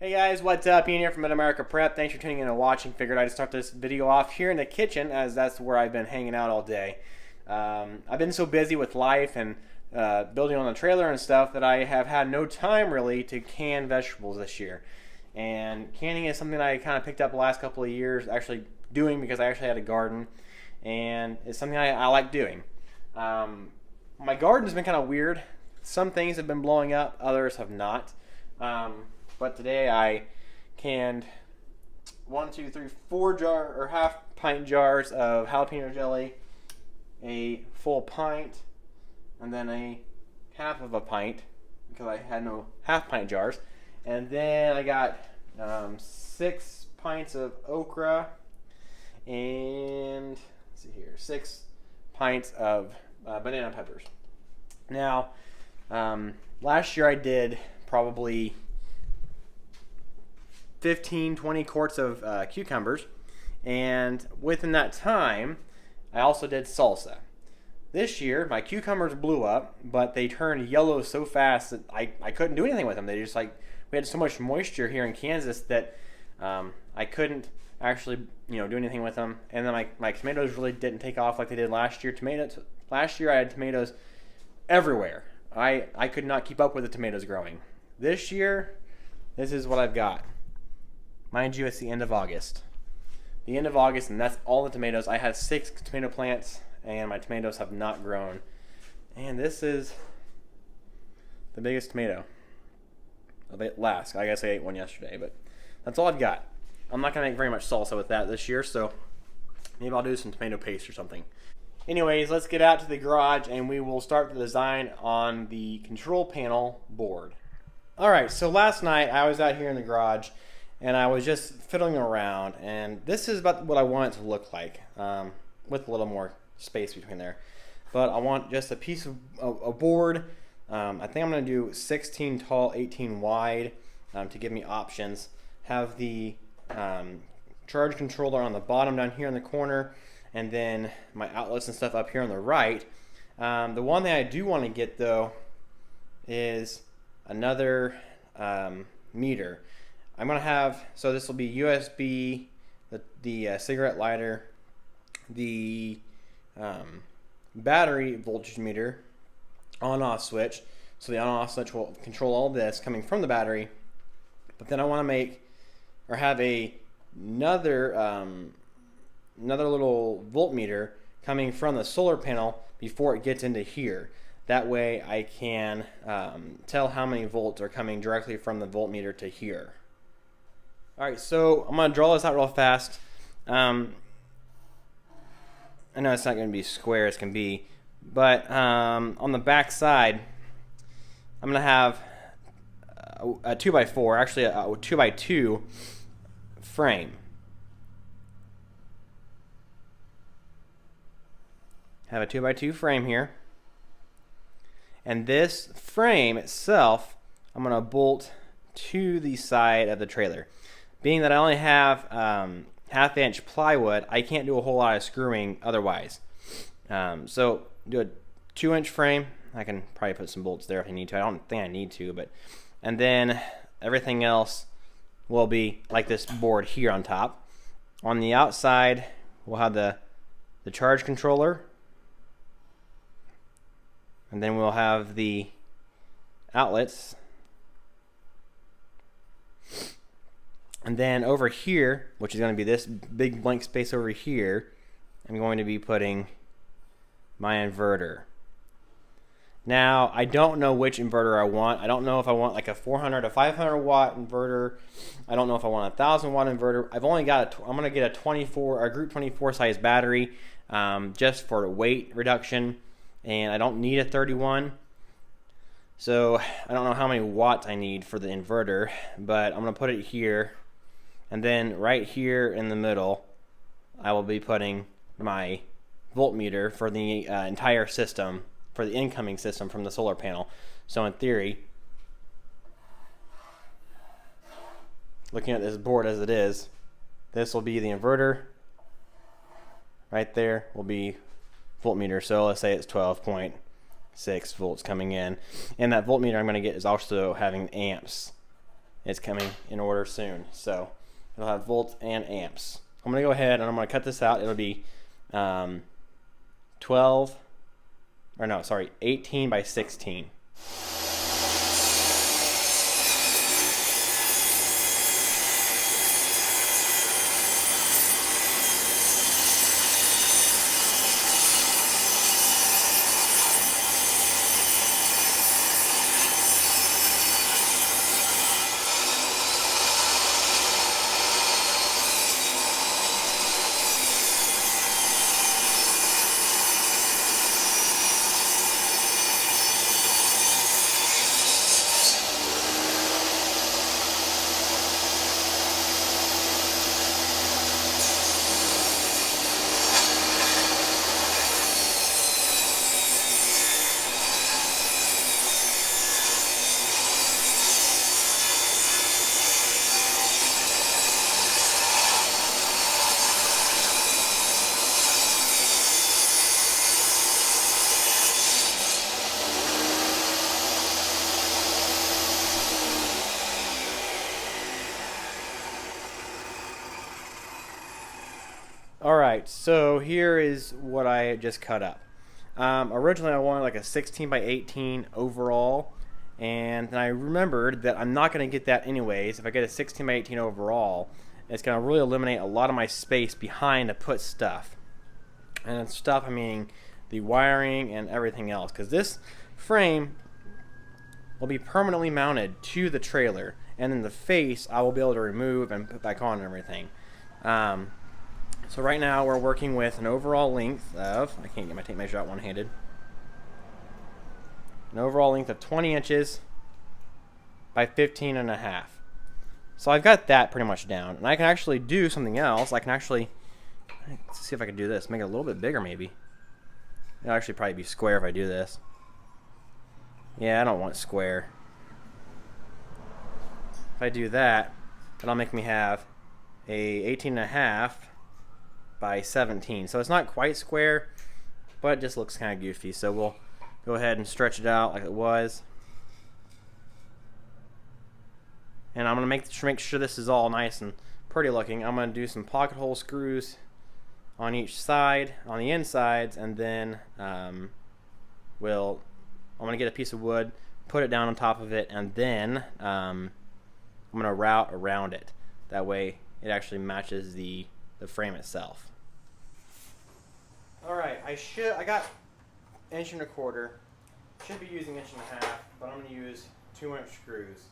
Hey guys, what's up? Ian here from Mid-America Prep. Thanks for tuning in and watching. Figured I'd start this video off here in the kitchen as that's where I've been hanging out all day. I've been so busy with life and building on the trailer and stuff that I have had no time really to can vegetables this year. And canning is something I kind of picked up the last couple of years actually doing because I actually had a garden, and it's something I like doing. My garden's been kind of weird. Some things have been blowing up, others have not. But today I canned 4 half pint jars of jalapeno jelly, a full pint, and then a half of a pint because I had no half pint jars. And then I got 6 pints of okra and let's see here, 6 pints of banana peppers. Now, last year I did probably 15-20 quarts of cucumbers, and within that time I also did salsa. This year my cucumbers blew up, but they turned yellow so fast that I couldn't do anything with them. They just we had so much moisture here in Kansas that I couldn't actually do anything with them. And then my tomatoes really didn't take off like they did last year. Last year I had tomatoes everywhere. I could not keep up with the tomatoes growing. This year, this is what I've got. Mind you, it's the end of August. The end of August, and that's all the tomatoes. I had 6 tomato plants, and my tomatoes have not grown. And this is the biggest tomato of it last. I guess I ate one yesterday, but that's all I've got. I'm not going to make very much salsa with that this year, so maybe I'll do some tomato paste or something. Anyways, let's get out to the garage, and we will start the design on the control panel board. Alright, so last night I was out here in the garage, and I was just fiddling around, and this is about what I want it to look like, with a little more space between there. But I want just a piece of a board. I think I'm going to do 16 tall, 18 wide to give me options. Have the charge controller on the bottom down here in the corner, and then my outlets and stuff up here on the right. The one thing I do want to get though is another meter. I'm going to have, so this will be USB, the cigarette lighter, the battery voltage meter, on-off switch. So the on-off switch will control all this coming from the battery. But then I want to make, or have another little voltmeter coming from the solar panel before it gets into here. That way I can tell how many volts are coming directly from the voltmeter to here. Alright, so I'm going to draw this out real fast. I know it's not going to be square as can be, but on the back side, I'm going to have a 2x4, actually a 2x2 frame. Have a 2x2 frame here. And this frame itself, I'm going to bolt to the side of the trailer. Being that I only have half-inch plywood, I can't do a whole lot of screwing otherwise. So do a 2-inch frame. I can probably put some bolts there if I need to. I don't think I need to, but and then everything else will be like this board here on top. On the outside, we'll have the charge controller, and then we'll have the outlets. And then over here, which is going to be this big blank space over here, I'm going to be putting my inverter. Now, I don't know which inverter I want. I don't know if I want like a 400 or 500 watt inverter. I don't know if I want a 1000 watt inverter. I've only got I'm going to get a group 24 size battery just for weight reduction, and I don't need a 31. So I don't know how many watts I need for the inverter, but I'm going to put it here. And then right here in the middle, I will be putting my voltmeter for the entire system, for the incoming system from the solar panel. So in theory, looking at this board as it is, this will be the inverter. Right there will be voltmeter. So let's say it's 12.6 volts coming in. And that voltmeter I'm going to get is also having amps is coming in order soon. So it'll have volts and amps. I'm going to go ahead and I'm going to cut this out. It'll be 18 by 16. Alright, so here is what I just cut up. Originally I wanted like a 16 by 18 overall, and then I remembered that I'm not going to get that anyways. If I get a 16 by 18 overall, it's going to really eliminate a lot of my space behind to put stuff. And stuff, I mean the wiring and everything else, because this frame will be permanently mounted to the trailer, and then the face I will be able to remove and put back on and everything. So right now we're working with an overall length of, I can't get my tape measure out one-handed, an overall length of 20 inches by 15 and a half. So I've got that pretty much down, and I can actually do something else. I can actually, let's see if I can do this, make it a little bit bigger maybe. It'll actually probably be square if I do this. Yeah, I don't want square. If I do that, that'll make me have a 18 and a half by 17. So it's not quite square, but it just looks kind of goofy. So we'll go ahead and stretch it out like it was. And I'm going to make sure this is all nice and pretty looking. I'm going to do some pocket hole screws on each side, on the insides, and then I'm going to get a piece of wood, put it down on top of it, and then I'm going to route around it. That way it actually matches the frame itself. Alright, I got 1.25 inches. Should be using 1.5 inches, but I'm going to use 2-inch screws.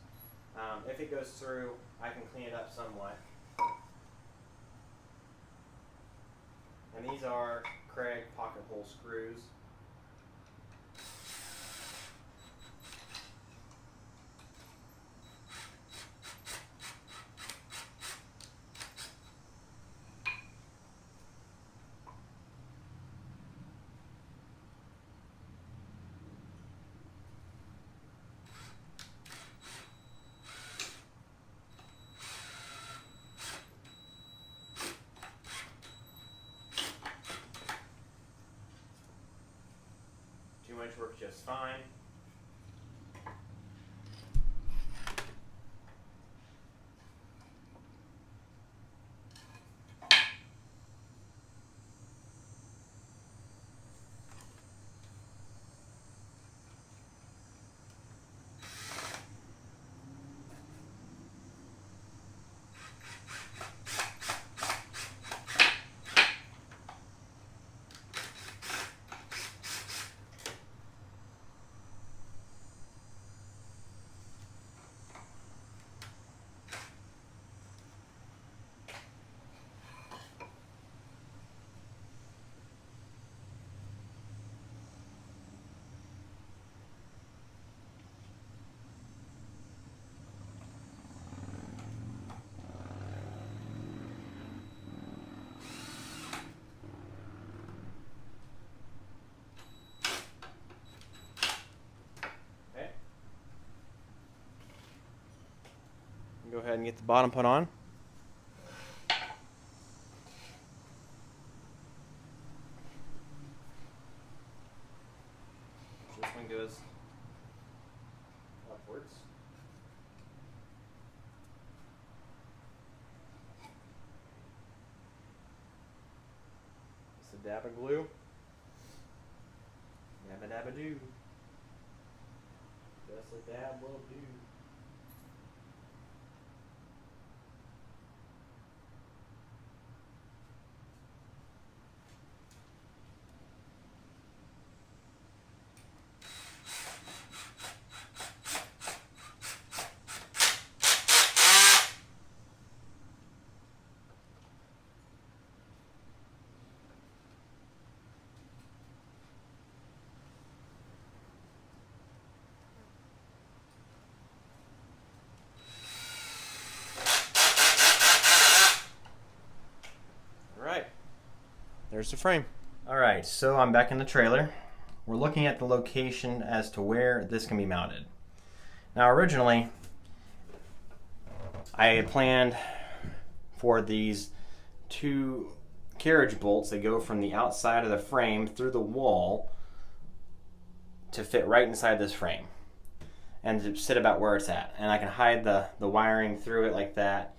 If it goes through, I can clean it up somewhat. And these are Craig pocket hole screws. Works just fine. Go ahead and get the bottom put on. This one goes upwards. dab of glue. Yabba dabba do. Just a dab will do. There's the frame. Alright, so I'm back in the trailer. We're looking at the location as to where this can be mounted. Now originally, I had planned for these two carriage bolts that go from the outside of the frame through the wall to fit right inside this frame and to sit about where it's at. And I can hide the wiring through it like that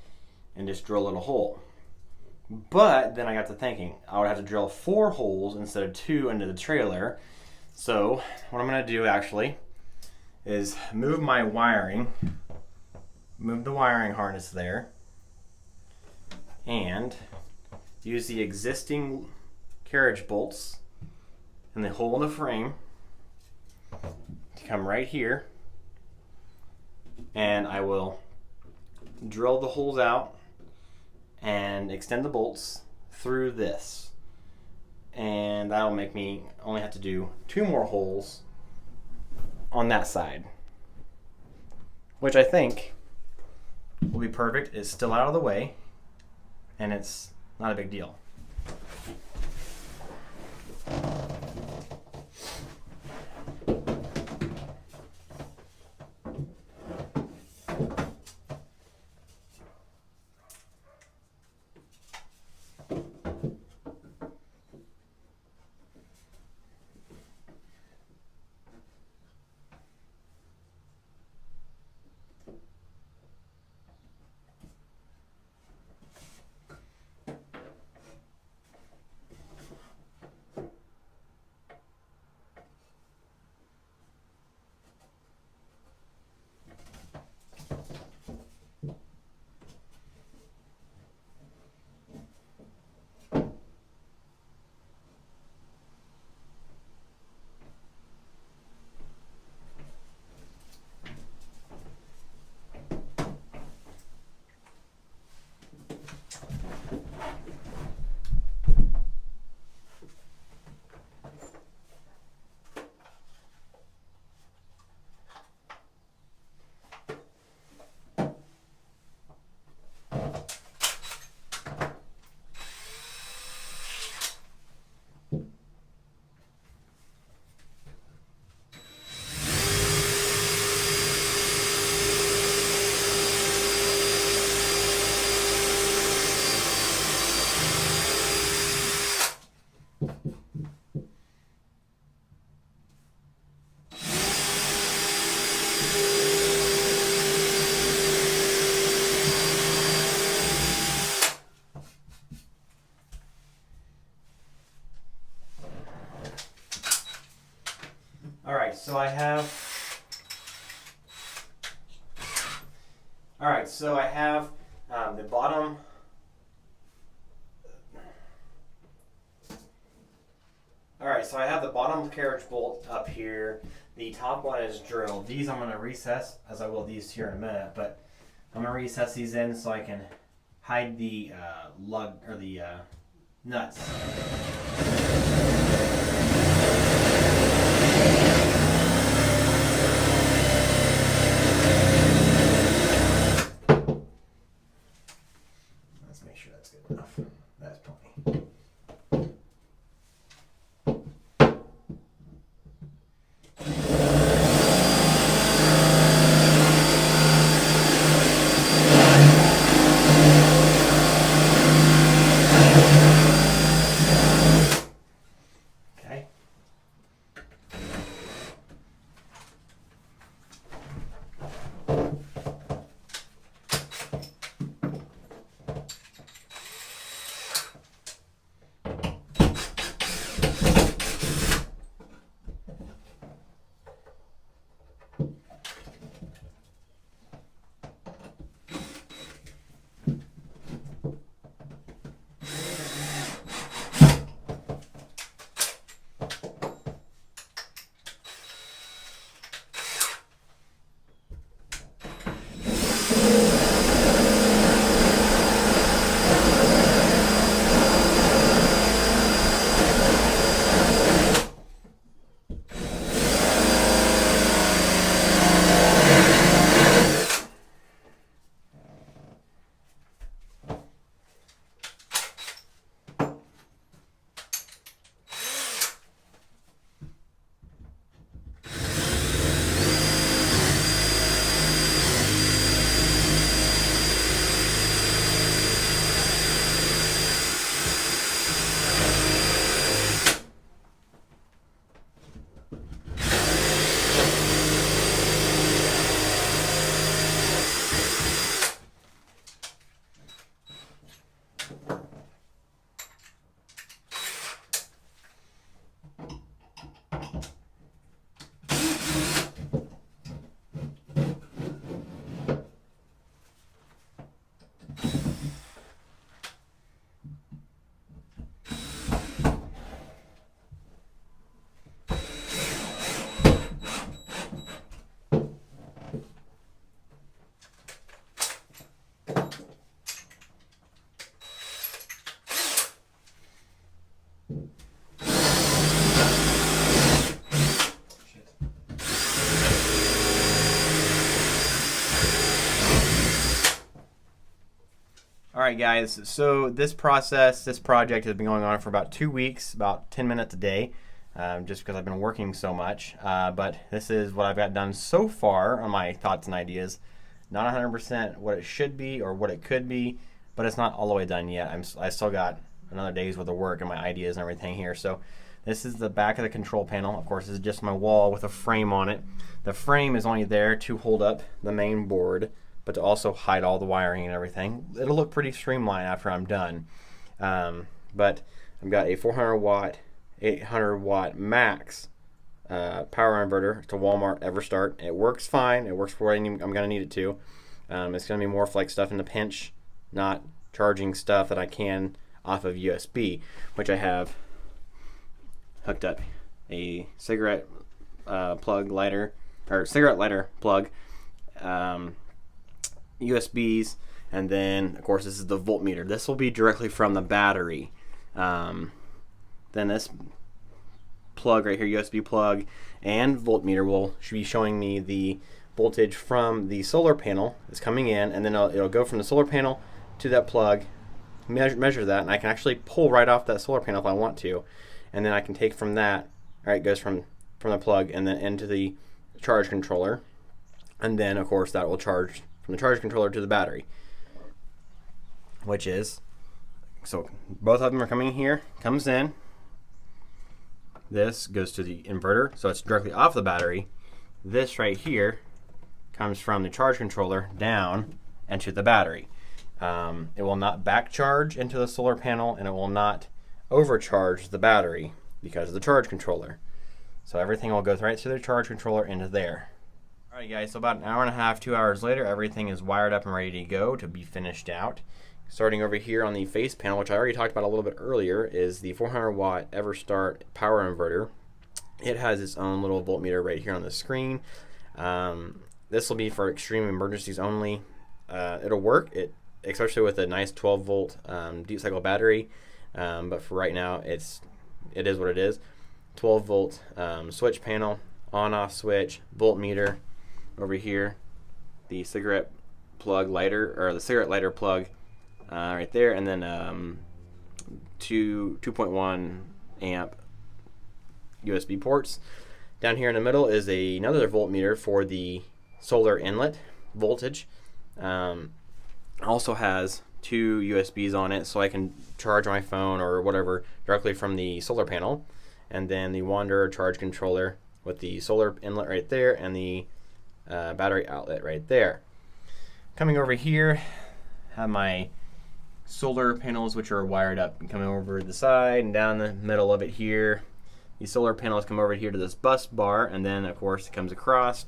and just drill a little hole. But then I got to thinking, I would have to drill 4 holes instead of 2 into the trailer. So what I'm going to do actually is move the wiring harness there, and use the existing carriage bolts in the hole in the frame to come right here, and I will drill the holes out and extend the bolts through this, and that'll make me only have to do 2 more holes on that side, which I think will be perfect. It's still out of the way and it's not a big deal. So I have the bottom. Alright, so I have the bottom carriage bolt up here. The top one is drilled. These I'm going to recess, as I will these here in a minute, but I'm going to recess these in so I can hide the lug or the nuts. Let's make sure that's good enough. That's plenty. All right, guys, so this project has been going on for about 2 weeks, about 10 minutes a day, just because I've been working so much. But this is what I've got done so far on my thoughts and ideas. Not 100% what it should be or what it could be, but it's not all the way done yet. I still got another day's worth of work and my ideas and everything here. So this is the back of the control panel. Of course, this is just my wall with a frame on it. The frame is only there to hold up the main board, but to also hide all the wiring and everything. It'll look pretty streamlined after I'm done. But I've got a 400 watt, 800 watt max power inverter to Walmart EverStart. It works fine. It works for what I'm going to need it to. It's going to be more for like stuff in the pinch, not charging stuff that I can off of USB, which I have hooked up a cigarette plug lighter, or cigarette lighter plug, USBs, and then of course this is the voltmeter. This will be directly from the battery. Then this plug right here, USB plug and voltmeter, should be showing me the voltage from the solar panel that's coming in, and then it'll go from the solar panel to that plug, measure that, and I can actually pull right off that solar panel if I want to, and then I can take from that. All right, it goes from the plug and then into the charge controller, and then of course that will charge from the charge controller to the battery, which is, so both of them are coming here, comes in, this goes to the inverter, so it's directly off the battery. This right here comes from the charge controller down into the battery. It will not back charge into the solar panel, and it will not overcharge the battery because of the charge controller. So everything will go right through the charge controller into there. Alright guys, so about an hour and a half, 2 hours later, everything is wired up and ready to go to be finished out. Starting over here on the face panel, which I already talked about a little bit earlier, is the 400 watt EverStart power inverter. It has its own little voltmeter right here on the screen. This will be for extreme emergencies only. It'll work, especially with a nice 12 volt deep cycle battery, but for right now it is what it is. 12 volt switch panel, on off switch, voltmeter over here, the cigarette plug lighter, or the cigarette lighter plug right there, and then 2.1 amp USB ports. Down here in the middle is another voltmeter for the solar inlet voltage. Also has 2 USBs on it, so I can charge my phone or whatever directly from the solar panel, and then the Wanderer charge controller with the solar inlet right there and the battery outlet right there. Coming over here, have my solar panels, which are wired up, and coming over the side and down the middle of it here. These solar panels come over here to this bus bar, and then of course it comes across,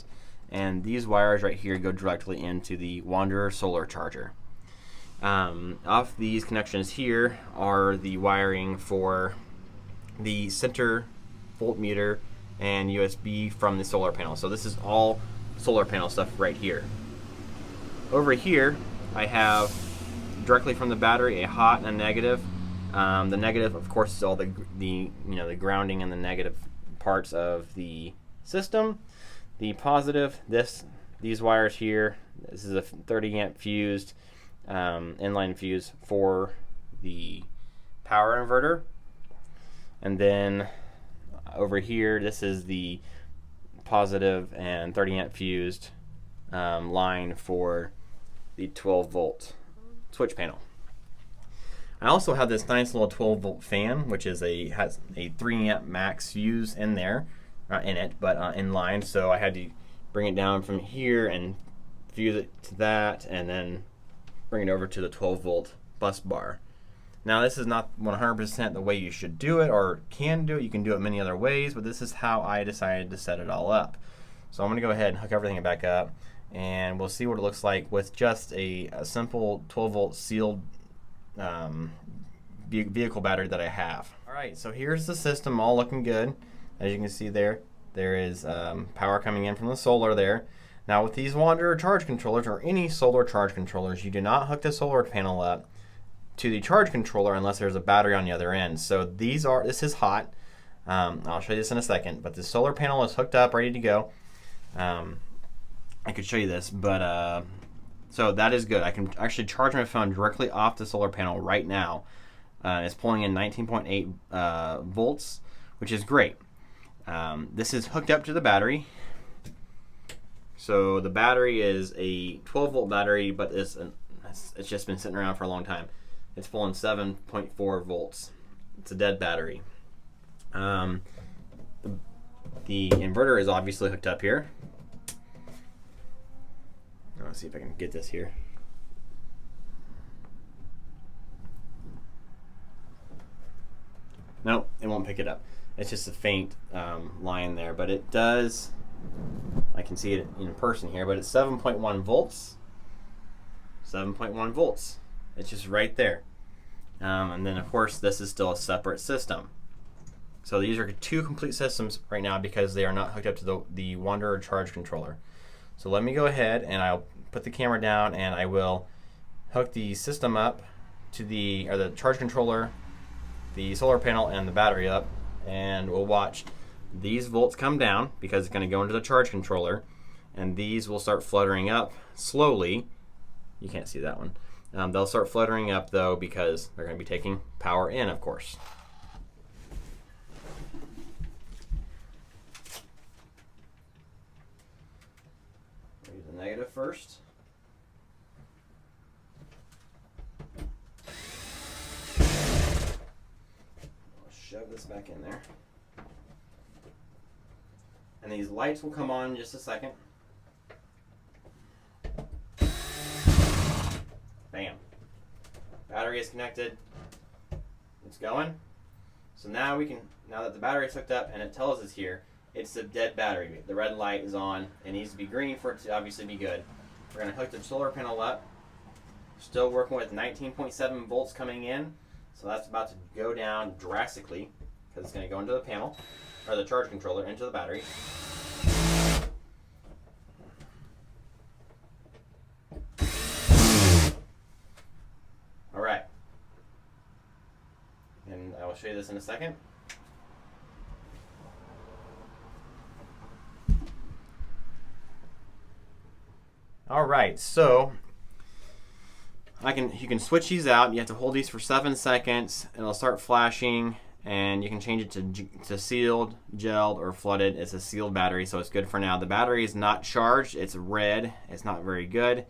and these wires right here go directly into the Wanderer solar charger. Off these connections here are the wiring for the center voltmeter and USB from the solar panel. So this is all solar panel stuff right here. Over here I have directly from the battery a hot and a negative. The negative, of course, is all the grounding and the negative parts of the system. The positive, these wires here, this is a 30 amp fused inline fuse for the power inverter. And then over here, this is the positive and 30 amp fused line for the 12 volt switch panel. I also have this nice little 12 volt fan, which has a 3 amp max fuse in there, not in it, but in line. So I had to bring it down from here and fuse it to that, and then bring it over to the 12 volt bus bar. Now this is not 100% the way you should do it or can do it. You can do it many other ways, but this is how I decided to set it all up. So I'm going to go ahead and hook everything back up, and we'll see what it looks like with just a simple 12 volt sealed vehicle battery that I have. Alright, so here's the system all looking good. As you can see there is power coming in from the solar there. Now with these Wanderer charge controllers, or any solar charge controllers, you do not hook the solar panel up to the charge controller unless there's a battery on the other end. So this is hot. I'll show you this in a second, but the solar panel is hooked up, ready to go. I could show you this, but So that is good. I can actually charge my phone directly off the solar panel right now. It's pulling in 19.8 volts, which is great. This is hooked up to the battery. So the battery is a 12 volt battery, but it's just been sitting around for a long time. It's pulling 7.4 volts. It's a dead battery. The inverter is obviously hooked up here. Let's see if I can get this here. Nope, it won't pick it up. It's just a faint line there, but it does. I can see it in person here, but it's 7.1 volts. 7.1 volts. It's just right there. And then, of course, this is still a separate system. So these are two complete systems right now because they are not hooked up to the Wanderer charge controller. So let me go ahead and I'll put the camera down and I will hook the system up to the charge controller, the solar panel, and the battery up, and we'll watch these volts come down because it's going to go into the charge controller, and these will start fluttering up slowly. You can't see that one. They'll start fluttering up though because they're going to be taking power in, of course. Use the negative first. I'll shove this back in there. And these lights will come on in just a second. Bam. Battery is connected. It's going. So now now that the battery is hooked up and it tells us here, it's a dead battery. The red light is on. It needs to be green for it to obviously be good. We're going to hook the solar panel up. Still working with 19.7 volts coming in. So that's about to go down drastically because it's going to go into the panel, or the charge controller, into the battery. All right. And I will show you this in a second. All right, so you can switch these out. You have to hold these for 7 seconds, and it'll start flashing. And you can change it to sealed, gelled, or flooded. It's a sealed battery, so it's good for now. The battery is not charged. It's red. It's not very good,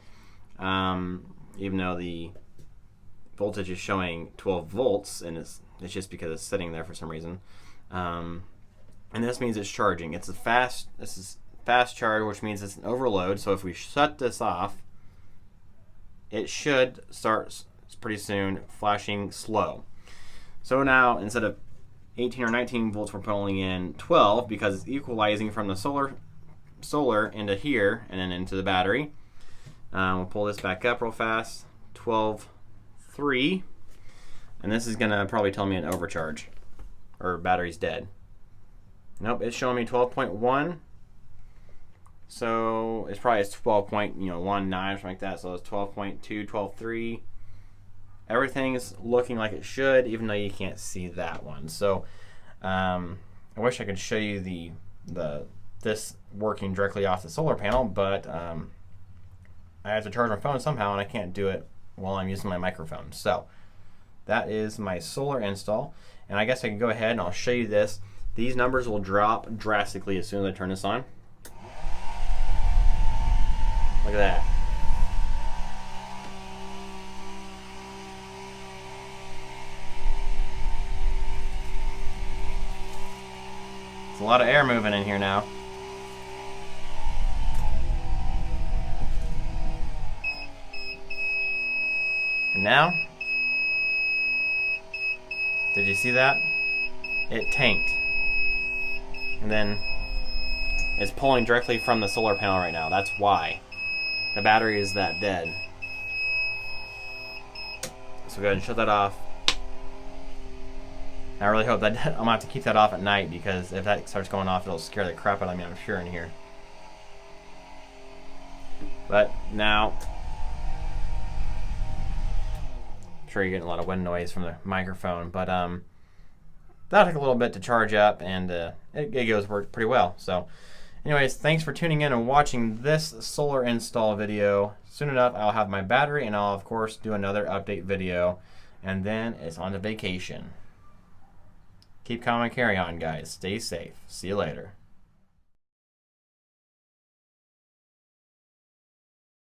even though the voltage is showing 12 volts, and it's just because it's sitting there for some reason. And this means it's charging. This is fast charge, which means it's an overload. So if we shut this off, it should start pretty soon flashing slow. So now, instead of 18 or 19 volts, we're pulling in 12 because it's equalizing from the solar into here and then into the battery. We'll pull this back up real fast. 12.3, and this is gonna probably tell me an overcharge or battery's dead. Nope, it's showing me 12.1. So it's probably 12.19 or something like that. So it's 12.2, 12.3. Everything is looking like it should, even though you can't see that one. So I wish I could show you this working directly off the solar panel, but I have to charge my phone somehow, and I can't do it while I'm using my microphone. So that is my solar install, and I guess I can go ahead and I'll show you this. These numbers will drop drastically as soon as I turn this on. Look at that. A lot of air moving in here now. And now, did you see that? It tanked. And then it's pulling directly from the solar panel right now. That's why. The battery is that dead. So go ahead and shut that off. I really hope that I'm gonna have to keep that off at night, because if that starts going off, it'll scare the crap out of me, I'm sure, in here. But now, I'm sure you're getting a lot of wind noise from the microphone, but that took a little bit to charge up, and it goes work pretty well. So Anyways, thanks for tuning in and watching this solar install video. Soon enough, I'll have my battery, and I'll, of course, do another update video. And then it's on to vacation. Keep calm and carry on, guys. Stay safe. See you later.